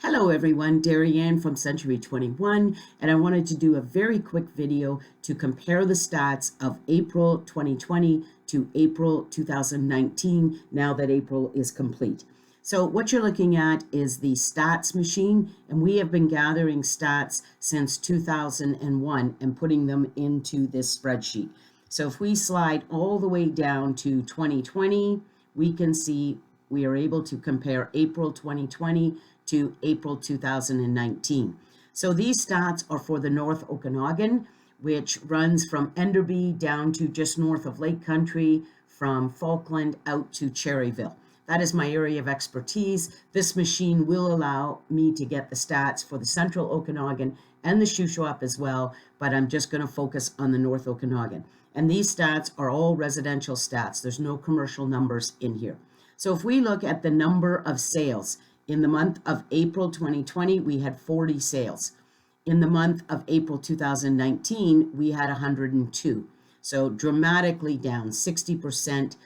Hello everyone, Derryanne from Century 21, and I wanted to do a very quick video to compare the stats of April 2020 to April 2019 now that April is complete. So what you're looking at is the stats machine, and we have been gathering stats since 2001 and putting them into this spreadsheet. So if we slide all the way down to 2020, we can see we are able to compare April 2020 to April 2019. So these stats are for the North Okanagan, which runs from Enderby down to just north of Lake Country, from Falkland out to Cherryville. That is my area of expertise. This machine will allow me to get the stats for the Central Okanagan and the Shuswap as well, but I'm just going to focus on the North Okanagan. And these stats are all residential stats. There's no commercial numbers in here. So if we look at the number of sales, in the month of April 2020, we had 40 sales. In the month of April 2019, we had 102. So dramatically down, 60%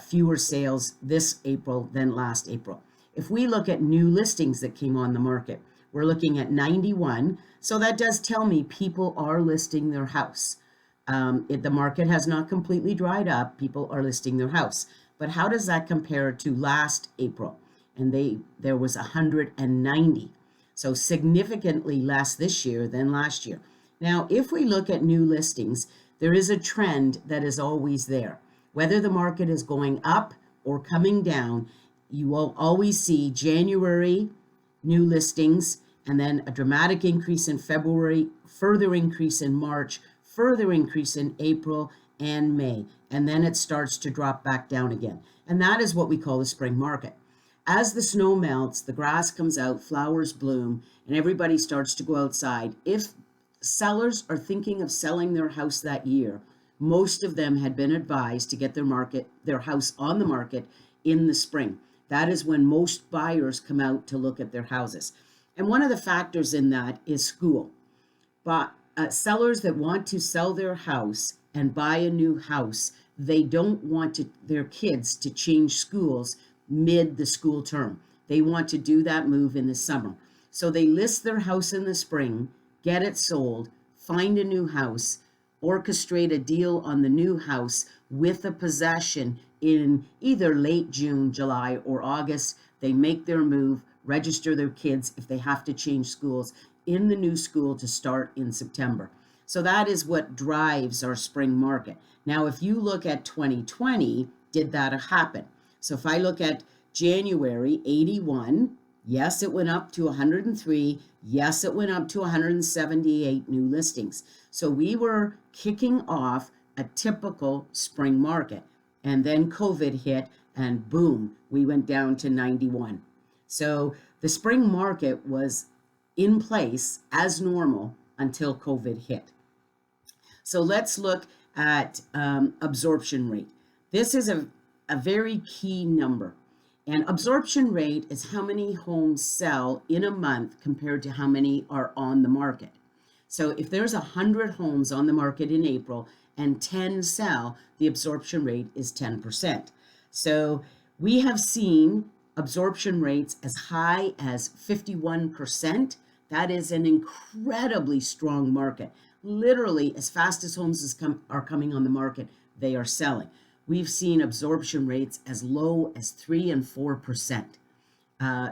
fewer sales this April than last April. If we look at new listings that came on the market, we're looking at 91. So that does tell me people are listing their house. The market has not completely dried up. People are listing their house. But how does that compare to last April? And there was 190. So significantly less this year than last year. Now, if we look at new listings, there is a trend that is always there. Whether the market is going up or coming down, you will always see January new listings, and then a dramatic increase in February, further increase in March, further increase in April and May, and then it starts to drop back down again. And that is what we call the spring market. As the snow melts, the grass comes out, flowers bloom, and everybody starts to go outside. If sellers are thinking of selling their house that year, most of them had been advised to get their house on the market in the spring. That is when most buyers come out to look at their houses. And one of the factors in that is school. But sellers that want to sell their house and buy a new house, they don't want their kids to change schools mid the school term. They want to do that move in the summer. So they list their house in the spring, get it sold, find a new house, orchestrate a deal on the new house with a possession in either late June, July, or August. They make their move, register their kids if they have to change schools in the new school to start in September. So that is what drives our spring market. Now, if you look at 2020, did that happen? So if I look at January, 81, yes, it went up to 103. Yes, it went up to 178 new listings. So we were kicking off a typical spring market. And then COVID hit and boom, we went down to 91. So the spring market was in place as normal until COVID hit. So let's look at absorption rate. This is a very key number. And absorption rate is how many homes sell in a month compared to how many are on the market. So if there's 100 homes on the market in April and 10 sell, the absorption rate is 10%. So we have seen absorption rates as high as 51%. That is an incredibly strong market. Literally, as fast as homes are coming on the market, they are selling. We've seen absorption rates as low as 3 and 4%.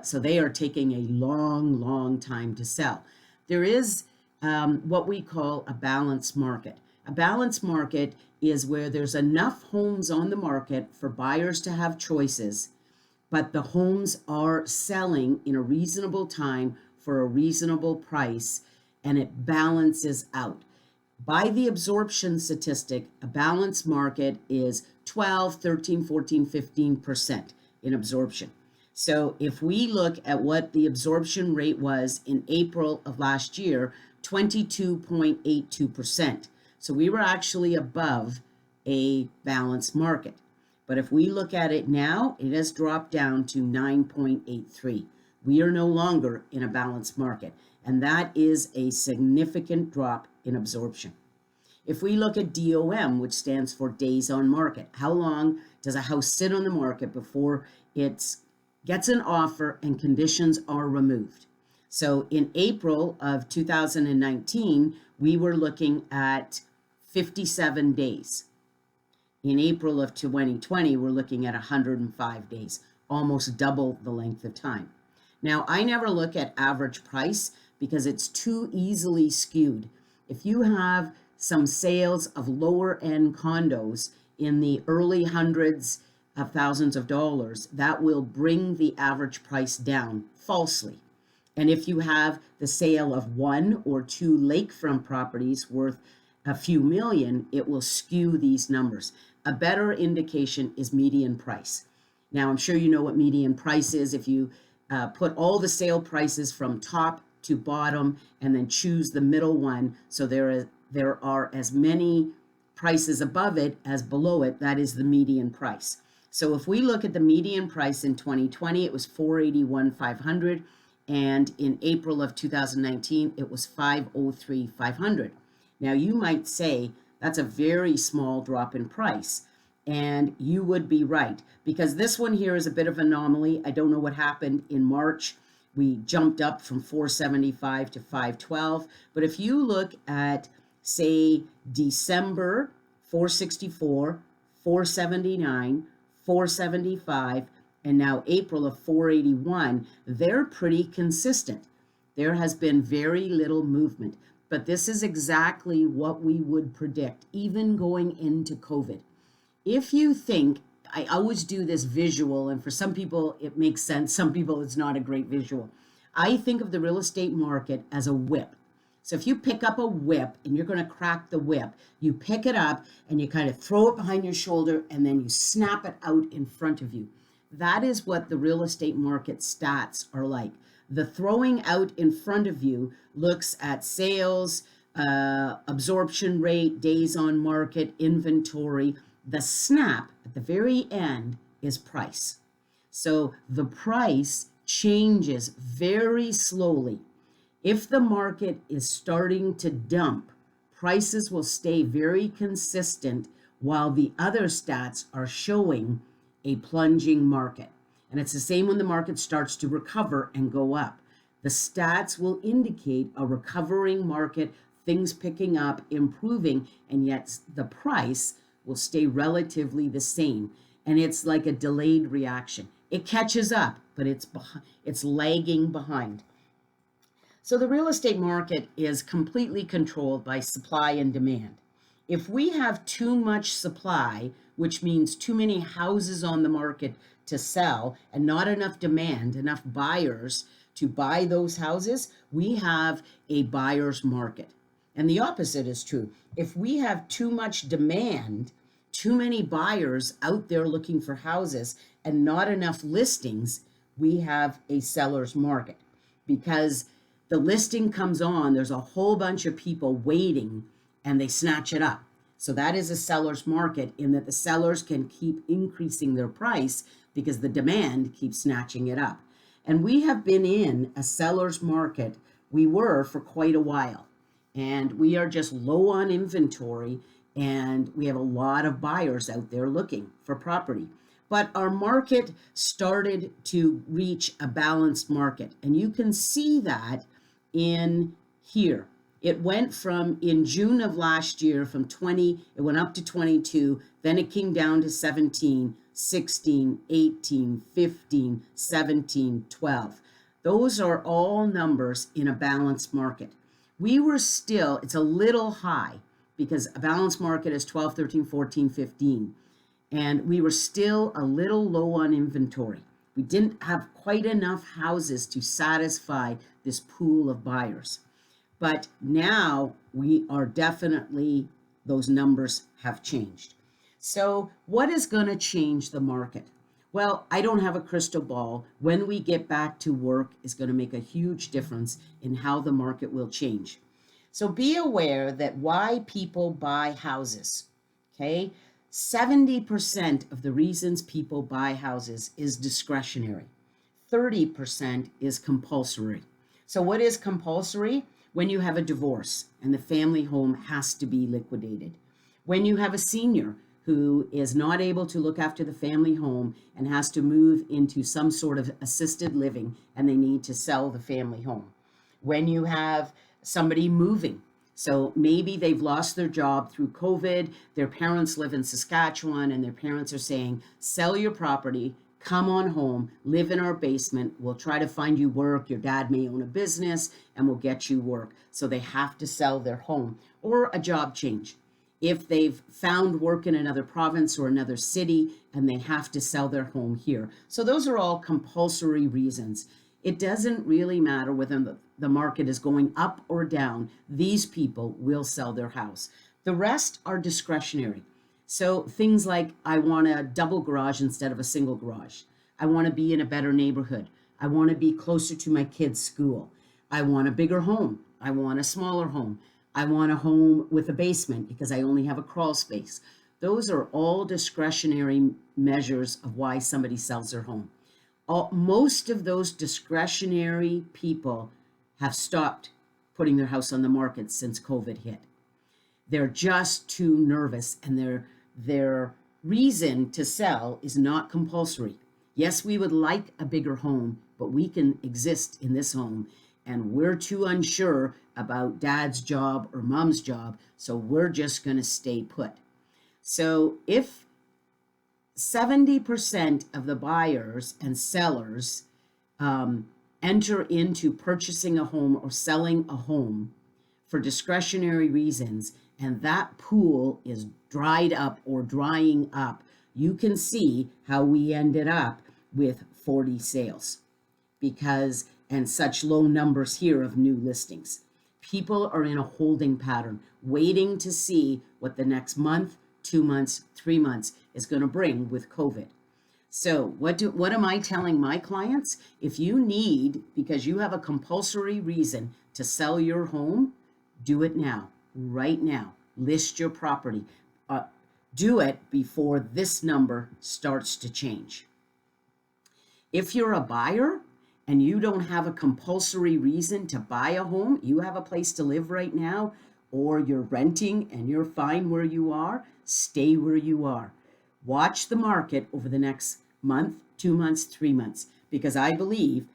So they are taking a long time to sell. There is what we call a balanced market. A balanced market is where there's enough homes on the market for buyers to have choices, but the homes are selling in a reasonable time for a reasonable price, and it balances out. By the absorption statistic, a balanced market is 12, 13, 14, 15% in absorption. So if we look at what the absorption rate was in April of last year, 22.82%. So we were actually above a balanced market. But if we look at it now, it has dropped down to 9.83. We are no longer in a balanced market, and that is a significant drop in absorption. If we look at DOM, which stands for days on market, how long does a house sit on the market before it gets an offer and conditions are removed? So in April of 2019, we were looking at 57 days. In April of 2020, we're looking at 105 days, almost double the length of time. Now, I never look at average price because it's too easily skewed. If you have some sales of lower end condos in the early hundreds of thousands of dollars, that will bring the average price down falsely. And if you have the sale of one or two lakefront properties worth a few million, it will skew these numbers. A better indication is median price. Now, I'm sure you know what median price is. If you put all the sale prices from top to bottom and then choose the middle one, so there are as many prices above it as below it, that is the median price. So if we look at the median price in 2020, it was $481,500, and in April of 2019, it was $503,500. Now, you might say that's a very small drop in price, and you would be right, because this one here is a bit of an anomaly. I don't know what happened in March. We jumped up from 475 to 512, but if you look at, say, December, 464, 479, 475, and now April of 481, they're pretty consistent. There has been very little movement, but this is exactly what we would predict, even going into COVID. If you think, I always do this visual, and for some people it makes sense, some people it's not a great visual. I think of the real estate market as a whip. So if you pick up a whip and you're going to crack the whip, you pick it up and you kind of throw it behind your shoulder and then you snap it out in front of you. That is what the real estate market stats are like. The throwing out in front of you looks at sales, absorption rate, days on market, inventory. The snap at the very end is price. So the price changes very slowly. If the market is starting to dump, prices will stay very consistent while the other stats are showing a plunging market. And it's the same when the market starts to recover and go up. The stats will indicate a recovering market, things picking up, improving, and yet the price will stay relatively the same. And it's like a delayed reaction. It catches up, but it's lagging behind. So the real estate market is completely controlled by supply and demand. If we have too much supply, which means too many houses on the market to sell and not enough demand, enough buyers to buy those houses, we have a buyer's market. And the opposite is true. If we have too much demand, too many buyers out there looking for houses and not enough listings, we have a seller's market. Because the listing comes on, there's a whole bunch of people waiting and they snatch it up. So that is a seller's market, in that the sellers can keep increasing their price because the demand keeps snatching it up. And we have been in a seller's market. We were for quite a while, and we are just low on inventory, and we have a lot of buyers out there looking for property. But our market started to reach a balanced market, and you can see that in here. It went from, in June of last year, from 20, it went up to 22, then it came down to 17, 16, 18, 15, 17, 12. Those are all numbers in a balanced market. We were still, it's a little high because a balanced market is 12, 13, 14, 15. And we were still a little low on inventory. We didn't have quite enough houses to satisfy this pool of buyers. But now we are definitely, those numbers have changed. So what is going to change the market? Well, I don't have a crystal ball. When we get back to work is going to make a huge difference in how the market will change. So be aware that why people buy houses, okay? 70% of the reasons people buy houses is discretionary. 30% is compulsory. So what is compulsory? When you have a divorce and the family home has to be liquidated. When you have a senior who is not able to look after the family home and has to move into some sort of assisted living and they need to sell the family home. when you have somebody moving. So maybe they've lost their job through COVID. Their parents live in Saskatchewan and their parents are saying, sell your property, come on home, live in our basement. We'll try to find you work. Your dad may own a business and we'll get you work. So they have to sell their home, or a job change. If they've found work in another province or another city and they have to sell their home here. So those are all compulsory reasons. It doesn't really matter whether the market is going up or down. These people will sell their house. The rest are discretionary. So things like, I want a double garage instead of a single garage. I want to be in a better neighborhood. I want to be closer to my kids' school. I want a bigger home. I want a smaller home. I want a home with a basement because I only have a crawl space. Those are all discretionary measures of why somebody sells their home. Most of those discretionary people have stopped putting their house on the market since COVID hit. They're just too nervous, and their reason to sell is not compulsory. Yes, we would like a bigger home, but we can exist in this home, and we're too unsure about dad's job or mom's job, so we're just going to stay put. So if 70% of the buyers and sellers enter into purchasing a home or selling a home for discretionary reasons, and that pool is dried up or drying up, you can see how we ended up with 40 sales and such low numbers here of new listings. People are in a holding pattern, waiting to see what the next month, 2 months, 3 months is going to bring with COVID. So what am I telling my clients? If you need, because you have a compulsory reason to sell your home, do it now, right now. List your property. Do it before this number starts to change. If you're a buyer and you don't have a compulsory reason to buy a home, you have a place to live right now, or you're renting and you're fine where you are, stay where you are. Watch the market over the next month, 2 months, 3 months, because I believe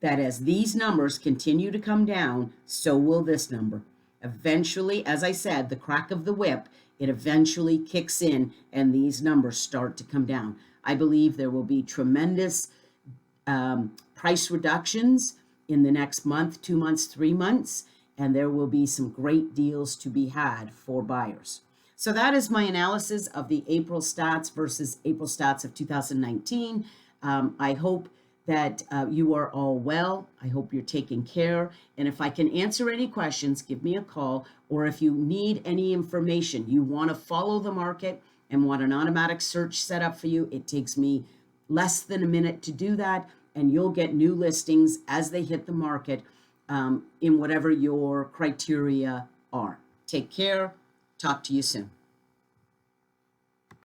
that as these numbers continue to come down, so will this number. Eventually, as I said, the crack of the whip, it eventually kicks in and these numbers start to come down. I believe there will be tremendous price reductions in the next month, 2 months, 3 months, and there will be some great deals to be had for buyers. So that is my analysis of the April stats versus April stats of 2019. I hope that you are all well. I hope you're taking care. And if I can answer any questions, give me a call. Or if you need any information, you want to follow the market and want an automatic search set up for you, it takes me less than a minute to do that. And you'll get new listings as they hit the market in whatever your criteria are. Take care. Talk to you soon.